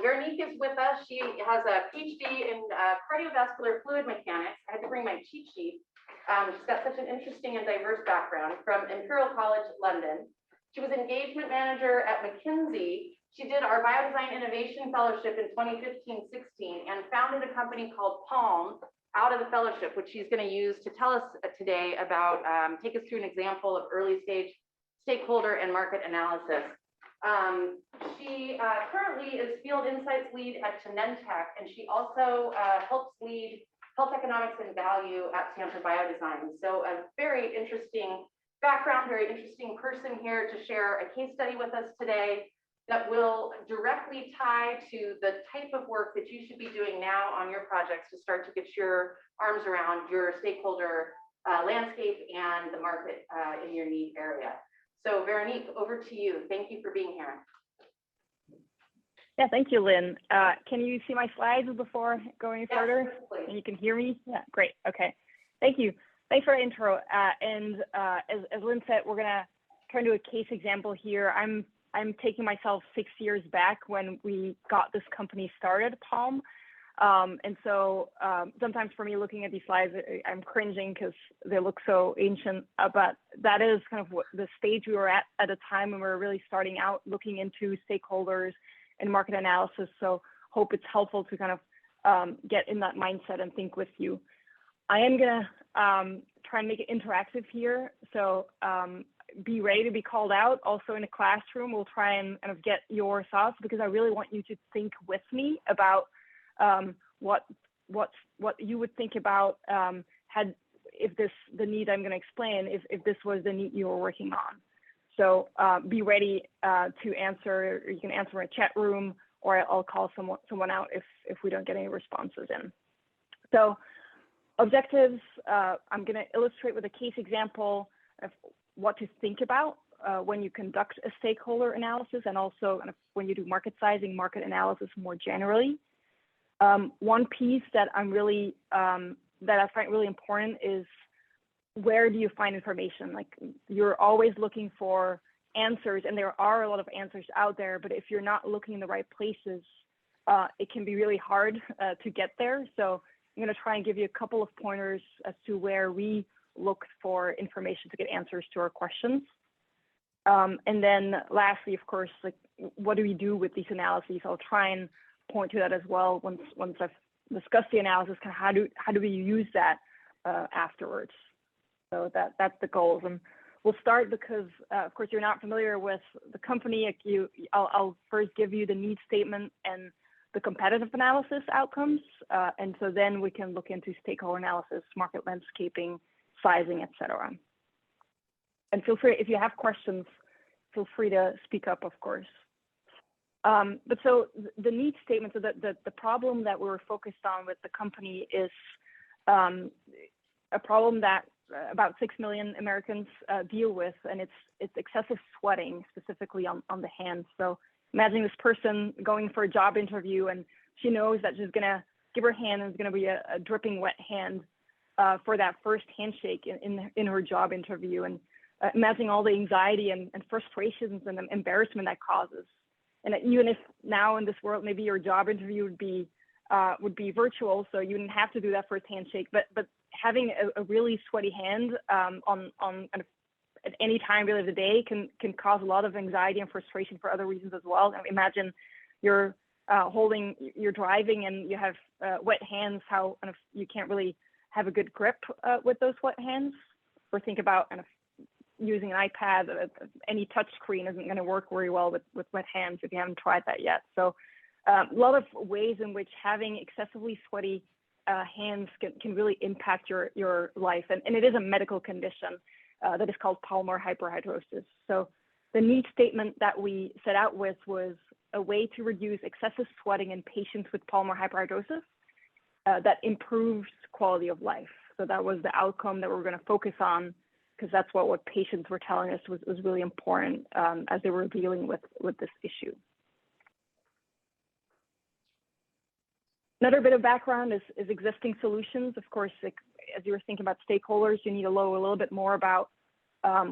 Veronique is with us. She has a PhD in cardiovascular fluid mechanics. I had to bring my cheat sheet. She's got such an interesting and diverse background from Imperial College, London. She was engagement manager at McKinsey. She did our Biodesign Innovation Fellowship in 2015-16 and founded a company called Palmm out of the fellowship, which she's going to use to tell us today about, take us through an example of early stage stakeholder and market analysis. She currently is Field Insights Lead at Genentech, and she also helps lead Health Economics and Value at Stanford Biodesign. So a very interesting background, very interesting person here to share a case study with us today that will directly tie to the type of work that you should be doing now on your projects to start to get your arms around your stakeholder landscape and the market in your need area. So Veronique, over to you. Thank you for being here. Yeah, thank you, Lynn. Can you see my slides before going further? Perfectly. And you can hear me? Yeah, great. Okay. Thank you. Thanks for the intro. As Lynn said, we're gonna turn to a case example here. I'm taking myself 6 years back when we got this company started, Palmm. Sometimes for me looking at these slides, I'm cringing because they look so ancient, but that is kind of what the stage we were at a time when we were really starting out looking into stakeholders and market analysis. So hope it's helpful to kind of get in that mindset and think with you. I am gonna try and make it interactive here. So be ready to be called out. Also in a classroom, we'll try and kind of get your thoughts because I really want you to think with me about what you would think about if the need I'm going to explain if this was the need you were working on. So be ready to answer. Or you can answer in a chat room, or I'll call someone out if we don't get any responses in. So objectives, I'm going to illustrate with a case example of what to think about when you conduct a stakeholder analysis, and also kind of when you do market sizing, market analysis more generally. One piece that I'm really that I find really important is where do you find information? Like you're always looking for answers, and there are a lot of answers out there, but if you're not looking in the right places, it can be really hard to get there. So I'm going to try and give you a couple of pointers as to where we look for information to get answers to our questions. And then lastly, of course, like what do we do with these analyses? I'll try and point to that as well once I've discussed the analysis, kind of how do we use that afterwards? So that's the goals. And we'll start because, of course, you're not familiar with the company. I'll first give you the need statement and the competitive analysis outcomes. And so then we can look into stakeholder analysis, market landscaping, sizing, et cetera. And feel free, if you have questions, feel free to speak up, of course. But so the need statement, so the problem that we're focused on with the company is a problem that about 6 million Americans deal with, and it's excessive sweating, specifically on the hands. So imagine this person going for a job interview, and she knows that she's gonna give her hand, and it's gonna be a dripping wet hand for that first handshake in her job interview. And imagine all the anxiety and frustrations and embarrassment that causes. And even if now in this world, maybe your job interview would be virtual, so you wouldn't have to do that first handshake. But having a really sweaty hand at any time really of the day can cause a lot of anxiety and frustration for other reasons as well. I mean, imagine you're driving and you have wet hands. How kind of you can't really have a good grip with those wet hands. Or think about kind of using an iPad. Any touch screen isn't going to work very well with wet hands if you haven't tried that yet. So a lot of ways in which having excessively sweaty hands can really impact your life. And it is a medical condition that is called palmar hyperhidrosis. So the need statement that we set out with was a way to reduce excessive sweating in patients with palmar hyperhidrosis that improves quality of life. So that was the outcome that we're going to focus on, because that's what patients were telling us was really important as they were dealing with this issue. Another bit of background is existing solutions. Of course, as you were thinking about stakeholders, you need to know a little bit more about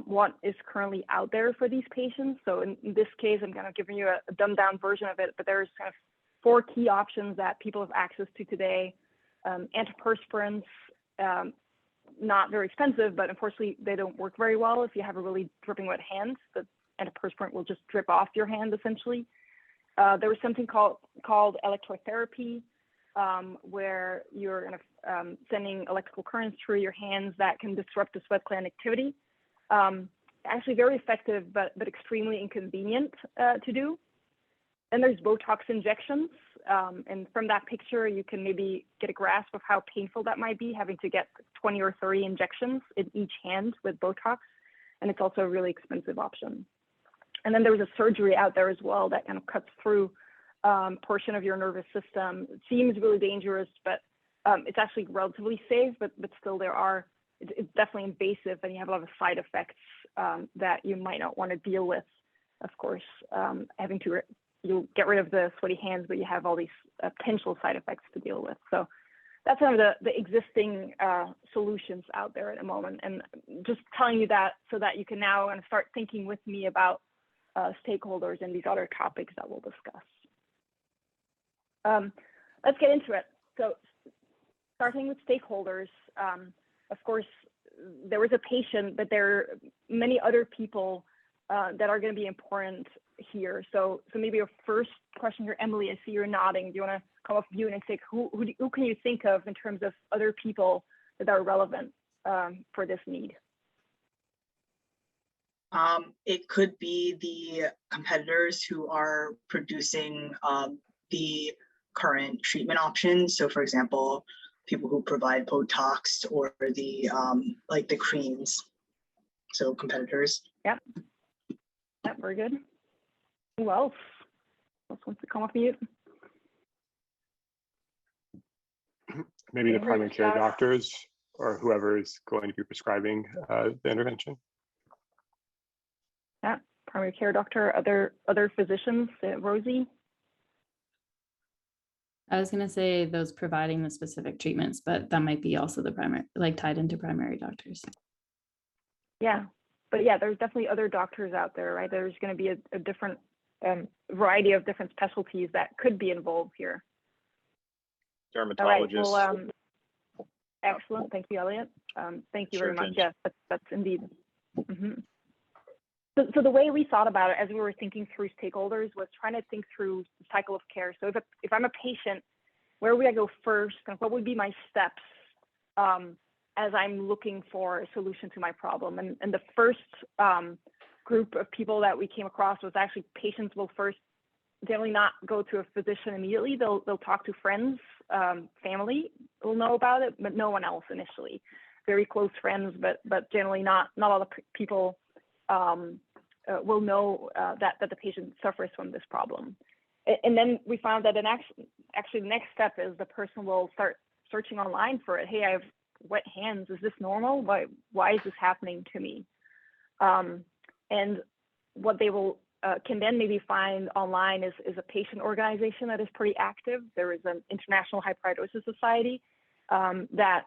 what is currently out there for these patients. So in this case, I'm kind of giving you a dumbed down version of it, but there's kind of 4 key options that people have access to today. Antiperspirants, not very expensive, but unfortunately they don't work very well if you have a really dripping wet hand. The antiperspirant will just drip off your hand essentially. There was something called electrotherapy, where you're kind of sending electrical currents through your hands that can disrupt the sweat gland activity. Actually very effective, but extremely inconvenient to do. Then there's Botox injections. And from that picture, you can maybe get a grasp of how painful that might be, having to get 20 or 30 injections in each hand with Botox. And it's also a really expensive option. And then there's a surgery out there as well that kind of cuts through portion of your nervous system. It seems really dangerous, but it's actually relatively safe, but still it's definitely invasive, and you have a lot of side effects that you might not want to deal with. Of course, you'll get rid of the sweaty hands, but you have all these potential side effects to deal with. So that's one of the existing solutions out there at the moment. And just telling you that so that you can now kind of start thinking with me about stakeholders and these other topics that we'll discuss. Let's get into it. So starting with stakeholders, of course, there was a patient, but there are many other people that are going to be important here. So maybe your first question here, Emily, I see you're nodding. Do you want to come off mute and say who can you think of in terms of other people that are relevant for this need? It could be the competitors who are producing the current treatment options. So for example, people who provide Botox or the like the creams. So competitors. Yep, very good. Who else? Who else wants to come off mute? Maybe the primary care doctors or whoever is going to be prescribing the intervention. Yeah, primary care doctor, other physicians, Rosie? I was going to say those providing the specific treatments, but that might be also the primary, like tied into primary doctors. Yeah, but yeah, there's definitely other doctors out there, right? There's going to be a different variety of different specialties that could be involved here. Dermatologists. All right, well, excellent. Thank you, Elliot. Thank you very much. Yes, that's indeed. Mm-hmm. So the way we thought about it as we were thinking through stakeholders was trying to think through the cycle of care. So if I'm a patient, where would I go first? And what would be my steps as I'm looking for a solution to my problem? And the first group of people that we came across was actually patients will first generally not go to a physician immediately. They'll talk to friends, family will know about it, but no one else initially. Very close friends, but generally not all the people will know that the patient suffers from this problem. And then we found that actually the next step is the person will start searching online for it. Hey, I have wet hands. Is this normal? Why is this happening to me? And what they will can then maybe find online is a patient organization that is pretty active. There is an International Hyperhidrosis Society that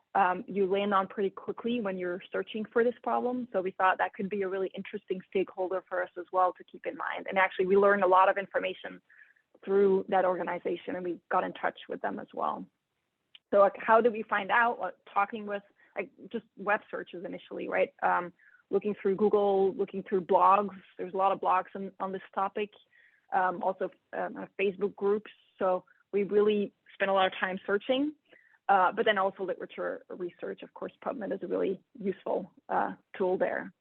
you land on pretty quickly when you're searching for this problem. So we thought that could be a really interesting stakeholder for us as well to keep in mind. And actually, we learned a lot of information through that organization, and we got in touch with them as well. So like, how did we find out? Talking with just web searches initially, right? Looking through Google, looking through blogs. There's a lot of blogs on this topic, also Facebook groups. So we really spent a lot of time searching. But then also literature research. Of course, PubMed is a really useful tool there.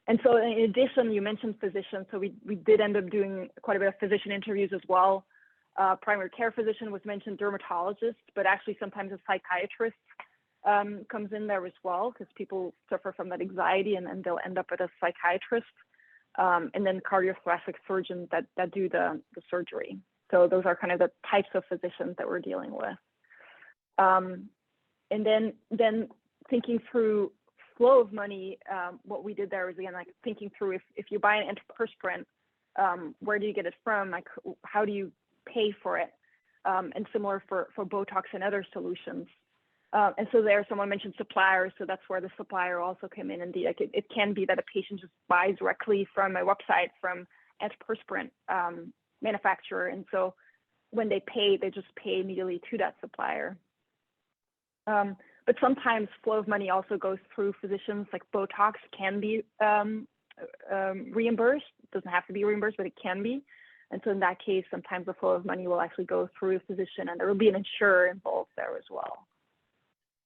And so in addition, you mentioned physicians. So we did end up doing quite a bit of physician interviews as well. Primary care physician was mentioned, dermatologist, but actually sometimes a psychiatrist comes in there as well, because people suffer from that anxiety and they'll end up at a psychiatrist. And then cardiothoracic surgeons that do the surgery. So those are kind of the types of physicians that we're dealing with. And then thinking through flow of money, what we did there was, again, like thinking through if you buy an antiperspirant, where do you get it from? Like, how do you pay for it? And similar for Botox and other solutions. And so there, someone mentioned suppliers, so that's where the supplier also came in. And it can be that a patient just buys directly from a website from antiperspirant manufacturer, and so when they pay, they just pay immediately to that supplier. But sometimes flow of money also goes through physicians, like Botox can be reimbursed. It doesn't have to be reimbursed, but it can be. And so in that case, sometimes the flow of money will actually go through a physician, and there will be an insurer involved there as well.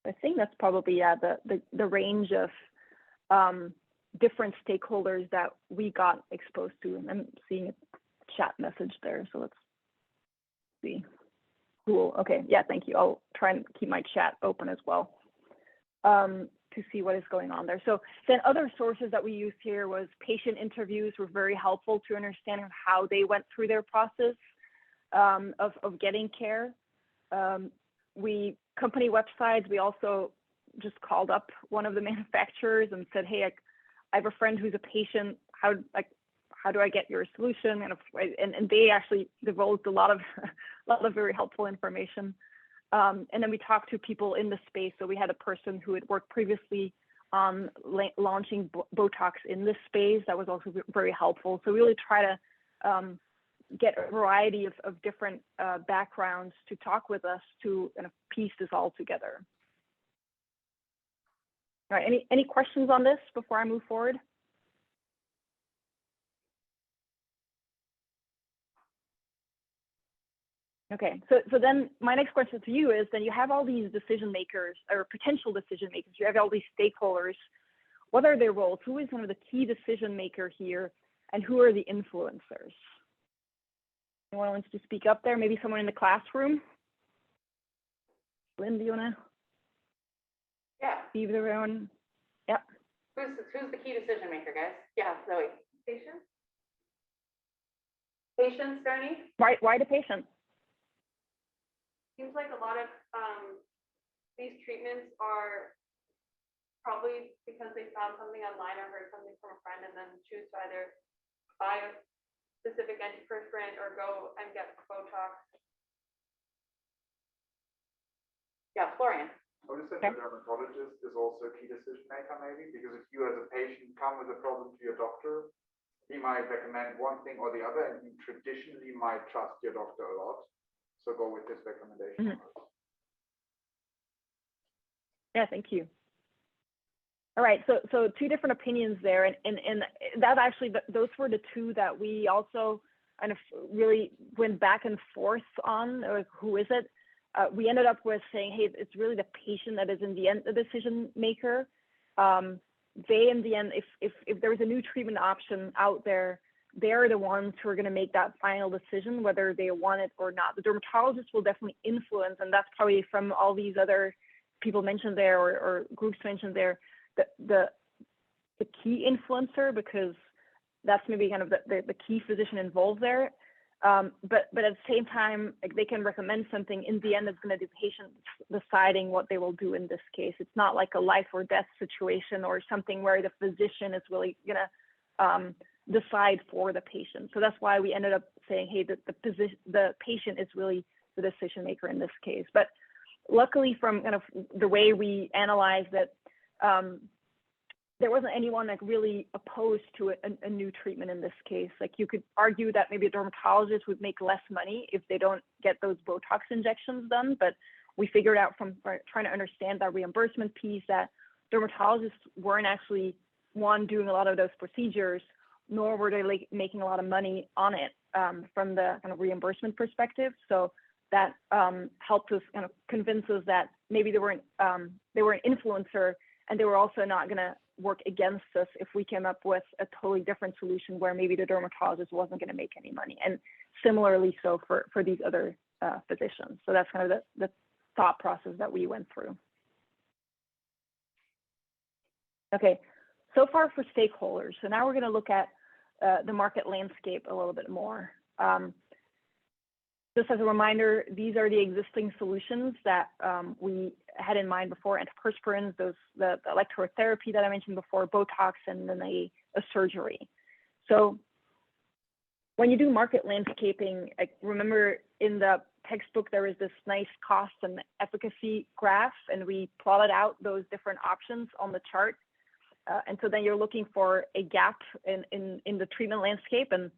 I think that's probably the range of different stakeholders that we got exposed to. And I'm seeing a chat message there, so let's see. Cool. Okay. Yeah. Thank you. I'll try and keep my chat open as well to see what is going on there. So then other sources that we used here was patient interviews were very helpful to understanding how they went through their process of getting care. Company websites, we also just called up one of the manufacturers and said, hey, I have a friend who's a patient. How do I get your solution? And they actually divulged a lot of very helpful information. And then we talked to people in the space. So we had a person who had worked previously on launching Botox in this space. That was also very helpful. So we really try to get a variety of different backgrounds to talk with us to kind of piece this all together. All right, any questions on this before I move forward? Okay, so then my next question to you is, then you have all these decision makers or potential decision makers, you have all these stakeholders. What are their roles? Who is one of the key decision maker here, and who are the influencers? Anyone wants to speak up there? Maybe someone in the classroom? Lynn, do you wanna? Yeah. Steve, everyone? Yep. Who's the key decision maker, guys? Yeah, Zoe. Patients? Patients, Bernie? Why the patient? Seems like a lot of these treatments are probably because they found something online or heard something from a friend and then choose to either buy a specific antiperspirant or go and get Botox. Yeah, Florian. I would say the dermatologist is also a key decision maker, maybe, because if you as a patient come with a problem to your doctor, he might recommend one thing or the other, and you traditionally might trust your doctor a lot. So go with his recommendation. Mm-hmm. Yeah, thank you. All right, so two different opinions there, and that actually, those were the two that we also kind of really went back and forth on, or who is it? We ended up with saying, hey, it's really the patient that is in the end the decision maker. They, in the end, if there was a new treatment option out there, they're the ones who are going to make that final decision whether they want it or not. The dermatologist will definitely influence, and that's probably from all these other people mentioned there or groups mentioned there, the key influencer, because that's maybe kind of the key physician involved there. But at the same time, like, they can recommend something. In the end, it's going to be the patient deciding what they will do in this case. It's not like a life or death situation or something where the physician is really going to decide for the patient. So that's why we ended up saying, hey, the patient is really the decision maker in this case. But luckily, from kind of the way we analyzed it, there wasn't anyone like really opposed to a new treatment in this case. Like, you could argue that maybe a dermatologist would make less money if they don't get those Botox injections done. But we figured out from trying to understand that reimbursement piece that dermatologists weren't actually doing a lot of those procedures, nor were they like making a lot of money on it from the kind of reimbursement perspective. So that helped us kind of convince us that maybe they were an influencer, and they were also not going to work against us if we came up with a totally different solution where maybe the dermatologist wasn't going to make any money. And similarly so for these other physicians. So that's kind of the thought process that we went through. Okay, so far for stakeholders. So now we're going to look at the market landscape a little bit more. Just as a reminder, these are the existing solutions that we had in mind before: antiperspirants, the electrotherapy that I mentioned before, Botox, and then a surgery. So when you do market landscaping, remember in the textbook, there is this nice cost and efficacy graph, and we plotted out those different options on the chart. And so then you're looking for a gap in the treatment landscape. And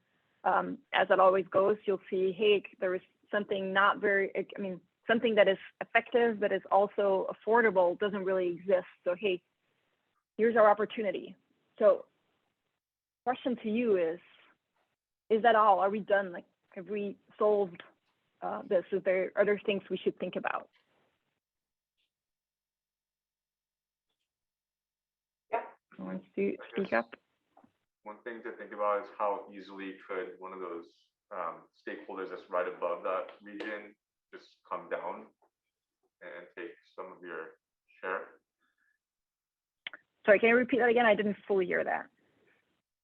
as it always goes, you'll see, hey, there is something not very, I mean, something that is effective, but is also affordable, doesn't really exist. So, hey, here's our opportunity. So question to you is that all? Are we done? Like, have we solved this? Is there other things we should think about? Yeah. Who wants to speak up? One thing to think about is how easily could one of those stakeholders that's right above that region just come down and take some of your share. Sorry, can you repeat that again? I didn't fully hear that.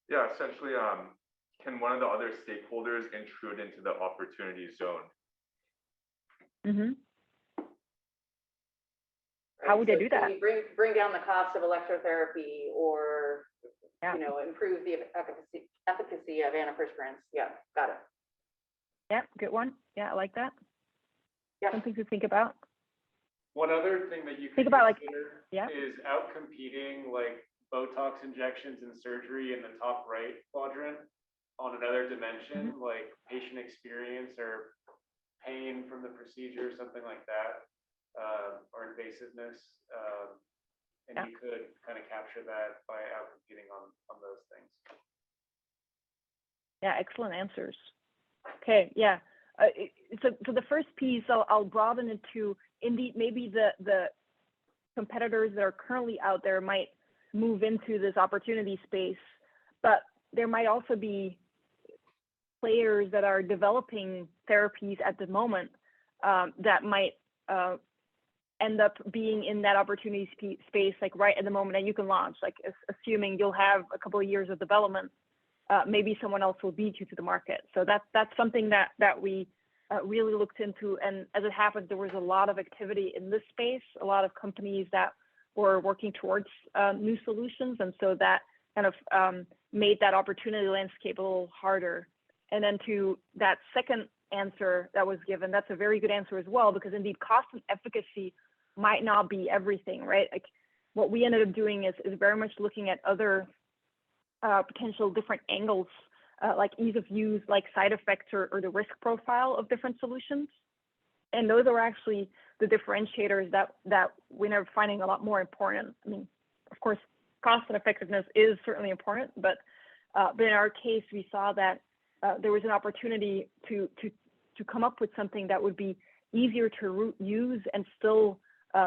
Yeah, essentially, can one of the other stakeholders intrude into the opportunity zone? Mm-hmm. How would they do that? Bring down the cost of electrotherapy, or Yeah. you know, improve the efficacy of antiperspirants. Yeah, got it. Yeah, good one. Yeah, I like that. Yeah. Something to think about. One other thing that you Think could about, like, consider yeah. is out-competing like Botox injections and surgery in the top right quadrant on another dimension, like patient experience or pain from the procedure, something like that, or invasiveness. And you could kind of capture that by out-competing on those things. Yeah, excellent answers. Okay, yeah. So the first piece, I'll broaden it to, indeed, maybe the competitors that are currently out there might move into this opportunity space, but there might also be players that are developing therapies at the moment that might end up being in that opportunity space, like right at the moment that you can launch, like assuming you'll have a couple of years of development, maybe someone else will beat you to the market. So that's something that we really looked into. And as it happens, there was a lot of activity in this space, a lot of companies that were working towards new solutions. And so that kind of made that opportunity landscape a little harder. And then to that second answer that was given, that's a very good answer as well, because indeed cost and efficacy might not be everything, right? Like what we ended up doing is very much looking at other potential different angles, like ease of use, like side effects or the risk profile of different solutions. And those are actually the differentiators that we're now finding a lot more important. I mean, of course, cost and effectiveness is certainly important, but in our case, we saw that there was an opportunity to come up with something that would be easier to use and still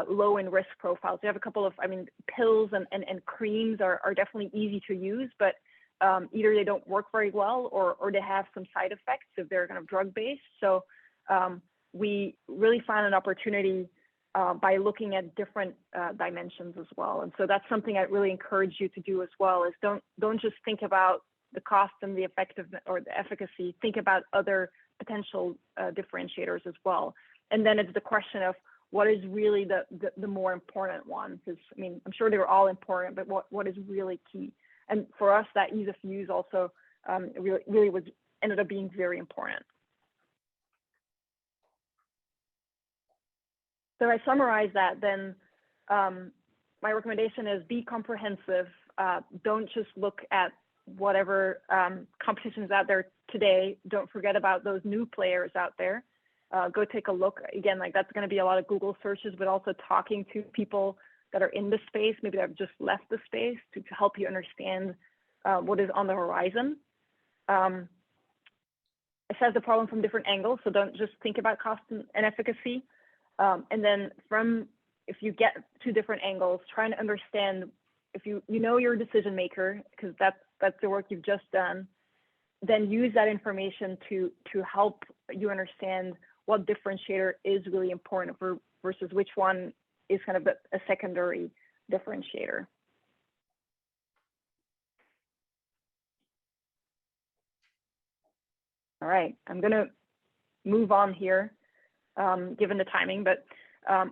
low in risk profiles. We have a couple of, I mean, pills and creams are definitely easy to use, but either they don't work very well or they have some side effects if they're kind of drug-based. So we really found an opportunity by looking at different dimensions as well. And so that's something I really encourage you to do as well, is don't just think about the cost and the effectiveness or the efficacy, think about other potential differentiators as well. And then it's the question of what is really the more important one, because I mean, I'm sure they're all important, but what is really key? And for us, that ease of use also really ended up being very important. So if I summarize that, then my recommendation is be comprehensive. Don't just look at whatever competitions out there today. Don't forget about those new players out there. Go take a look. Again, like that's going to be a lot of Google searches, but also talking to people that are in the space, maybe that have just left the space to help you understand what is on the horizon. Assess the problem from different angles, so don't just think about cost and efficacy. And then if you get two different angles, trying to understand if you know you're a decision maker, because that's the work you've just done, then use that information to help you understand what differentiator is really important versus which one is kind of a secondary differentiator. All right, I'm gonna move on here, given the timing, but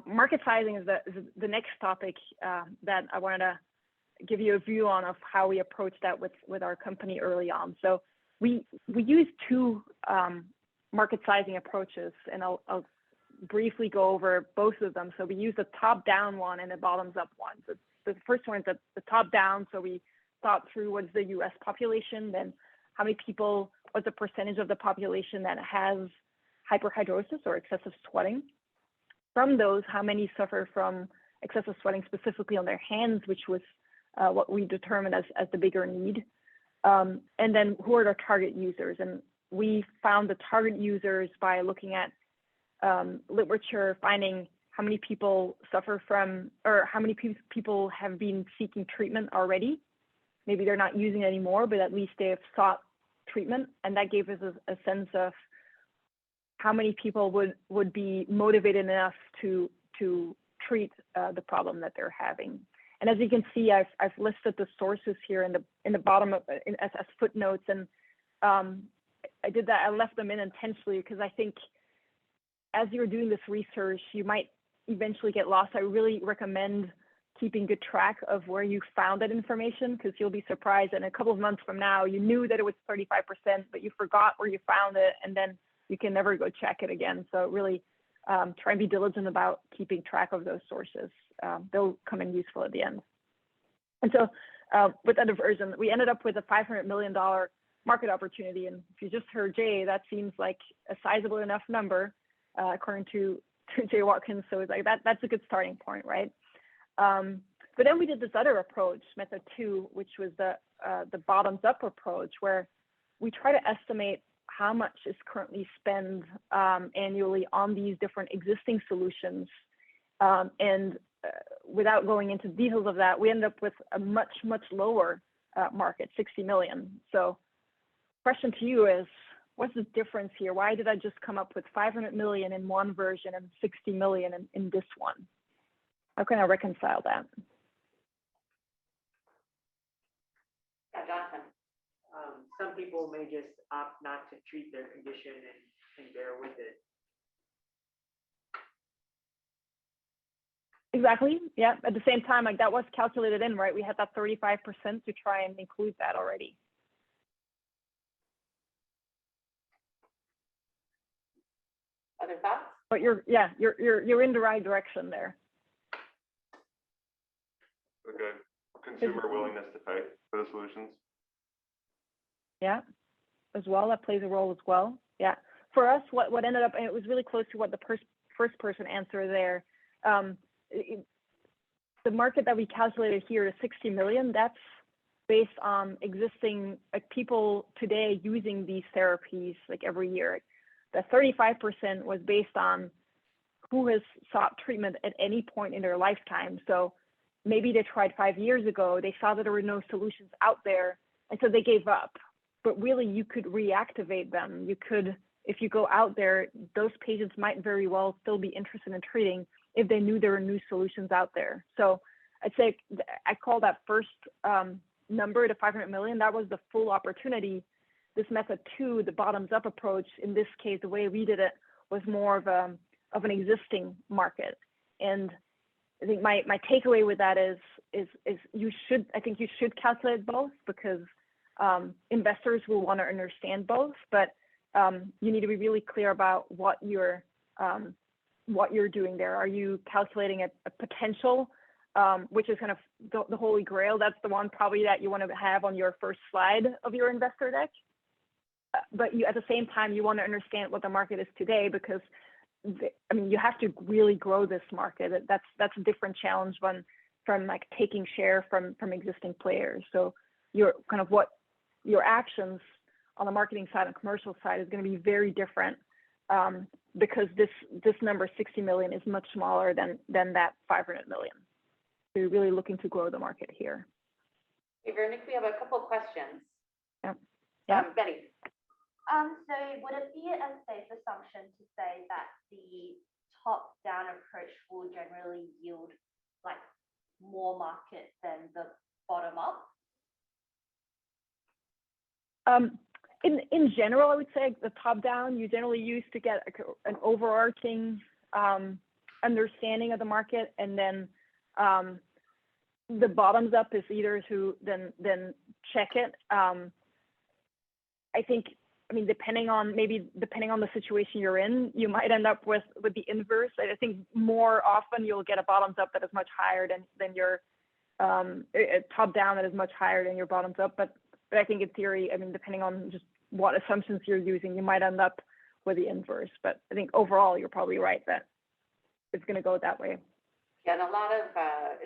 market sizing is the next topic that I wanted to give you a view on of how we approach that with our company early on. So we use two market sizing approaches, and I'll briefly go over both of them. So we use the top-down one and the bottoms-up one. So the first one is the top-down. So we thought through what is the U.S. population, then how many people, what's the percentage of the population that has hyperhidrosis or excessive sweating. From those, how many suffer from excessive sweating specifically on their hands, which was what we determined as the bigger need. And then who are the target users? And we found the target users by looking at literature, finding how many people suffer from, or how many people have been seeking treatment already. Maybe they're not using it anymore, but at least they have sought treatment. And that gave us a sense of how many people would be motivated enough to treat the problem that they're having. And as you can see, I've listed the sources here in the bottom of, as footnotes, and I did that. I left them in intentionally because I think as you're doing this research, you might eventually get lost. I really recommend keeping good track of where you found that information, because you'll be surprised. And a couple of months from now, you knew that it was 35%, but you forgot where you found it, and then you can never go check it again. So really try and be diligent about keeping track of those sources. They'll come in useful at the end. And so with that version, we ended up with a $500 million market opportunity. And if you just heard Jay, that seems like a sizable enough number, according to Jay Watkins. So it's like that's a good starting point, right? But then we did this other approach, method 2, which was the bottoms up approach, where we try to estimate how much is currently spent annually on these different existing solutions. And without going into details of that, we end up with a much, much lower market, 60 million. So question to you is, what's the difference here? Why did I just come up with 500 million in one version and 60 million in this one? How can I reconcile that? Yeah, Jonathan. Some people may just opt not to treat their condition and bear with it. Exactly. Yeah. At the same time, like that was calculated in, right? We had that 35% to try and include that already. Other thoughts? But you're in the right direction there. A good consumer willingness to pay for the solutions. Yeah, as well, that plays a role as well. Yeah, for us, what ended up, and it was really close to what the first person answer there. The market that we calculated here is 60 million. That's based on existing people today using these therapies like every year. The 35% was based on who has sought treatment at any point in their lifetime. So maybe they tried 5 years ago, they saw that there were no solutions out there, and so they gave up. But really, you could reactivate them. You could, if you go out there, those patients might very well still be interested in treating if they knew there were new solutions out there. So I'd say I call that first number, the 500 million, that was the full opportunity. This method 2, the bottoms up approach, in this case, the way we did it was more of an existing market. And I think my takeaway with that is you should calculate both, because investors will want to understand both, but you need to be really clear about what you're doing there. Are you calculating a potential, which is kind of the holy grail? That's the one probably that you want to have on your first slide of your investor deck. But you, at the same time, you want to understand what the market is today, because you have to really grow this market. That's a different challenge from like taking share from existing players. So your kind of what your actions on the marketing side and commercial side is going to be very different, because this number 60 million is much smaller than that 500 million. So you're really looking to grow the market here. Hey, Veronique, we have a couple of questions. Yeah. Betty. So would it be a safe assumption to say that the top-down approach will generally yield like more market than the bottom-up? In general, I would say the top-down you generally use to get an overarching understanding of the market, and then the bottoms-up is either to then check it. I think I mean, depending on the situation you're in, you might end up with the inverse. I think more often you'll get a bottoms up that is much higher than your top down that is much higher than your bottoms up. But I think in theory, I mean, depending on just what assumptions you're using, you might end up with the inverse. But I think overall, you're probably right that it's going to go that way. Yeah, and a lot of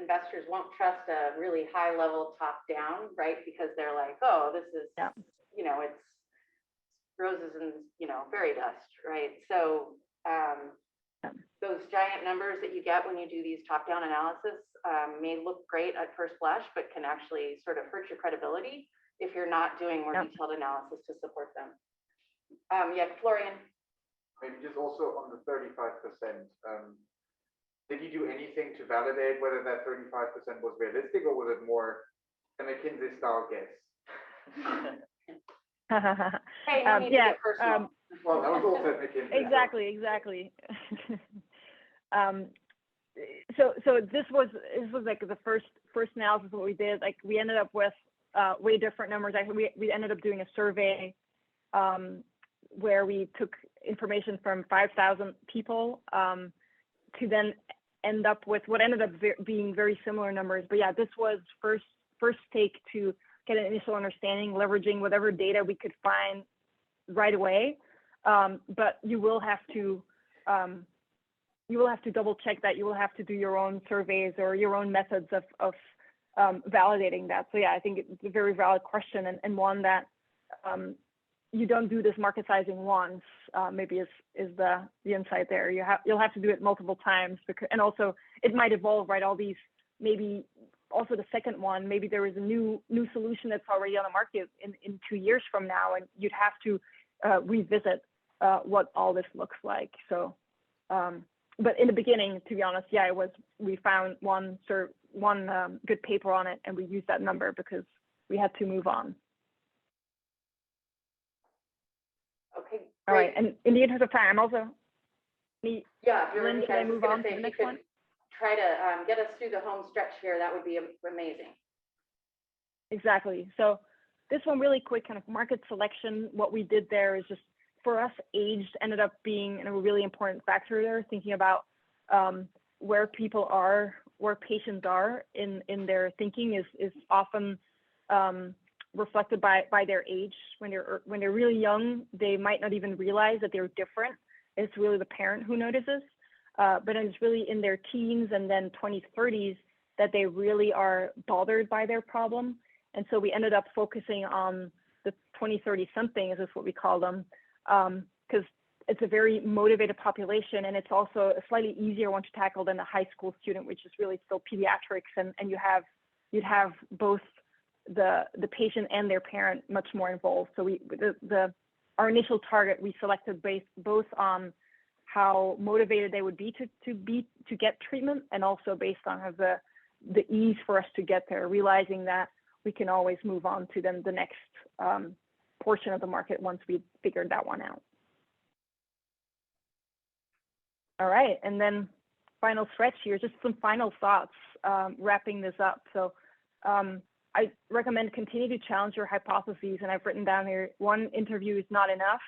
investors won't trust a really high level top down, right? Because they're like, oh, this is, it's roses and, fairy dust, right? So those giant numbers that you get when you do these top down analysis may look great at first blush, but can actually sort of hurt your credibility if you're not doing more detailed analysis to support them. Yeah, Florian. Maybe just also on the 35%, did you do anything to validate whether that 35% was realistic, or was it more a McKinsey style guess? Hey, no need to get personal. Well, that was also McKinsey. Exactly. So this was like the first analysis what we did. Like we ended up with way different numbers. Actually, we ended up doing a survey where we took information from 5,000 people to then end up with what ended up being very similar numbers. But yeah, this was first take to get an initial understanding, leveraging whatever data we could find right away. But you will have to double check that. You will have to do your own surveys or your own methods of validating that. So yeah, I think it's a very valid question, and one that you don't do this market sizing once, maybe is the insight there. You'll have to do it multiple times, and also it might evolve, right? All these, maybe also the second one, maybe there is a new solution that's already on the market in 2 years from now, and you'd have to revisit what all this looks like. So, but in the beginning, to be honest, yeah, we found one good paper on it, and we used that number because we had to move on. Okay. All right, and in the interest of time, also. Yeah, Lynn, should I move on to the next one? Try to get us through the home stretch here. That would be amazing. Exactly. So this one really quick, kind of market selection. What we did there is just, for us, age ended up being a really important factor there, thinking about where people are, where patients are in their thinking is often reflected by their age. When they're really young, they might not even realize that they're different. It's really the parent who notices. But it's really in their teens and then 20s, 30s that they really are bothered by their problem. And so we ended up focusing on the 20, 30 something, is what we call them, because it's a very motivated population, and it's also a slightly easier one to tackle than a high school student, which is really still pediatrics, and you'd have both the patient and their parent much more involved. So our initial target, we selected based both on how motivated they would be to get treatment, and also based on the ease for us to get there, realizing that we can always move on to then the next portion of the market once we figured that one out. All right, and then final stretch here, just some final thoughts wrapping this up. So I recommend continue to challenge your hypotheses, and I've written down here, 1 interview is not enough.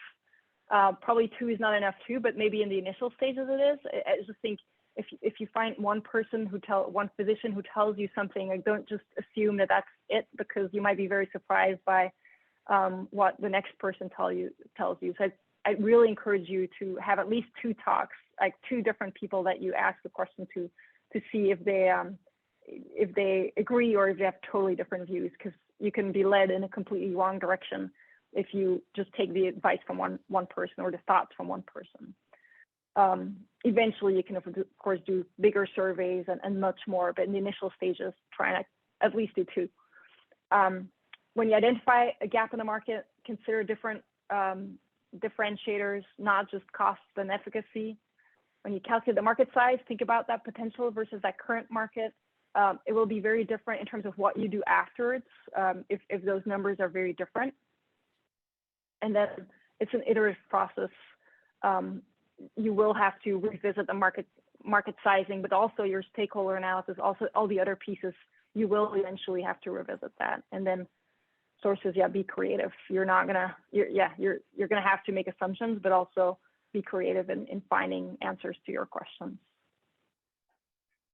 Probably 2 is not enough too, but maybe in the initial stages it is. I just think if you find one physician who tells you something, like, don't just assume that that's it, because you might be very surprised by what the next person tells you. So I really encourage you to have at least 2 talks, like 2 different people that you ask the question to see if they agree or if they have totally different views, because you can be led in a completely wrong direction if you just take the advice from one person or the thoughts from one person. Eventually, you can, of course, do bigger surveys and much more, but in the initial stages, try and at least do 2. When you identify a gap in the market, consider different differentiators, not just cost and efficacy. When you calculate the market size, think about that potential versus that current market. It will be very different in terms of what you do afterwards, if those numbers are very different. And then it's an iterative process. You will have to revisit the market sizing, but also your stakeholder analysis, also all the other pieces, you will eventually have to revisit that. And then sources, yeah, be creative. You're gonna have to make assumptions, but also be creative in finding answers to your questions.